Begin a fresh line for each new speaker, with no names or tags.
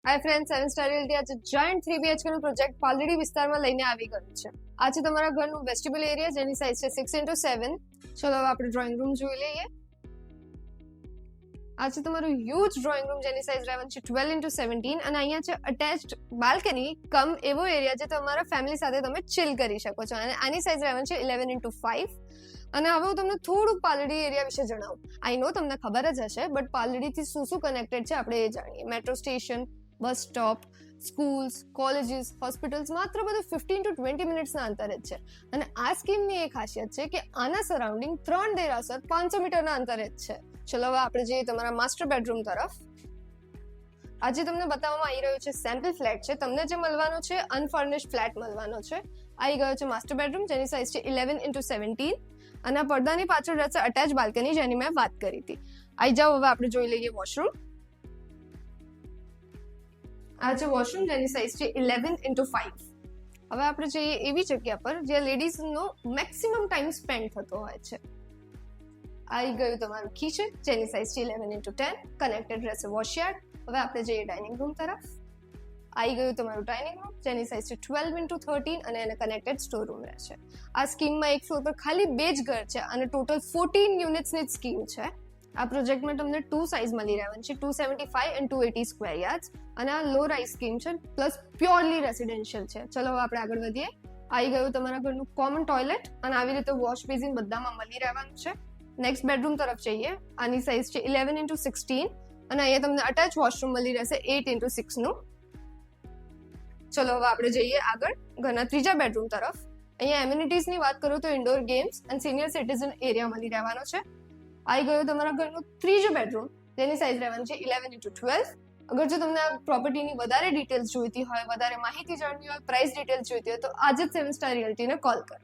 હાય friend, 7 star realty આજે joint 3 BHK નો project Paldi વિસ્તારમાં લઈને આવી ગયું છે. આજે તમારા ઘરનું વેસ્ટિબ્યુલ એરિયા જેની સાઇઝ છે 6x7. ચલો હવે આપણે ડ્રોઈંગ રૂમ જોઈ લઈએ. આજે તમારું હ્યુજ ડ્રોઈંગ રૂમ જેની સાઇઝ રહેવાની છે 12x17 અને અહીંયા છે અટેચ્ડ બાલ્કની કમ એવો એરિયા જે તમારા ફેમિલી સાથે તમે ચિલ કરી શકો છો અને આની સાઇઝ રહેવાની છે 11x5. અને હવે હું તમને થોડુંક પાલડી એરિયા વિશે જણાવું. આઈ નો તમને ખબર જ હશે, બટ પાલડીથી શું કનેક્ટેડ છે આપણે એ જાણીએ. Metro station, bus stop, schools, colleges, hospitals માત્ર બધું 15 to 20 મિનિટ્સના અંતરે જ છે. અને આ સ્કીમની એ ખાસિયત છે કે આના સરાઉન્ડિંગ 3 દેરાસર 500 મીટરના અંતરે જ છે. ચલો હવે આપણે જઈએ તમારા માસ્ટર બેડરૂમ તરફ. આજે તમને બતાવવામાં આવી રહ્યો છે સેમ્પલ ફ્લેટ છે. તમને જે મળવાનો છે અનફર્નિશ્ડ ફ્લેટ મળવાનો છે. આવી ગયો છે માસ્ટર બેડરૂમ જેની સાઇઝ છે 11x17 અને પડદાની પાછળ રહેશે અટેચ બાલ્કની જેની મેં વાત કરી હતી. આવી જાઓ હવે આપણે જોઈ લઈએ વોશરૂમ. આ છે વોશરૂમ જેની સાઇઝ છે 11x5. હવે આપણે જઈએ એવી જગ્યા પર જ્યાં લેડીઝનો મેક્સિમમ ટાઈમ સ્પેન્ડ થતો હોય છે. આવી ગયું તમારું કિચન જેની સાઇઝ છે 11x10. કનેક્ટેડ રહેશે વોશયાર્ડ. હવે આપણે જઈએ ડાઇનિંગ રૂમ તરફ. આવી ગયું તમારું ડાઇનિંગ રૂમ જેની સાઇઝ છે 12x13 અને એને કનેક્ટેડ સ્ટોર રૂમ રહેશે. આ સ્કીમમાં એક ફ્લોર પર ખાલી 2 જ ઘર છે અને ટોટલ 14 યુનિટ્સની જ સ્કીમ છે. આ પ્રોજેક્ટમાં તમને 2 સાઇઝ મળી રહેવાની છે, 275 and 280 સ્ક્વેર યાર્ડ્સ અને આ લો રાઇઝ સ્કીમ છે પ્લસ પ્યોરલી રેસિડેન્શિયલ છે. ચલો હવે આપણે આગળ વધીએ. આવી ગયું તમારા ઘરનું કોમન ટોયલેટ અને આવી રીતે વોશ બેસિન બધામાં મળી રહેવાનું છે. નેક્સ્ટ બેડરૂમ તરફ જઈએ. આની સાઇઝ છે 11x16 અને અહીંયા તમને અટેચ વોશરૂમ મળી રહેશે 8x6 નું. ચલો હવે આપણે જઈએ આગળ ઘરના ત્રીજા બેડરૂમ તરફ. અહીંયા એમ્યુનિટીઝની વાત કરું તો ઇન્ડોર ગેમ્સ અને સિનિયર સિટીઝન એરિયા મળી રહેવાનો છે. આવી ગયો તમારા ઘરનું ત્રીજો બેડરૂમ જેની સાઇઝ રહેવાની છે 11x12. અગર જો તમને આ પ્રોપર્ટીની વધારે ડિટેલ્સ જોઈતી હોય, વધારે માહિતી જાણવી હોય, પ્રાઇસ ડિટેલ્સ જોઈતી હોય તો આજે જ 7 સ્ટાર રિયલ્ટીને કોલ કરો.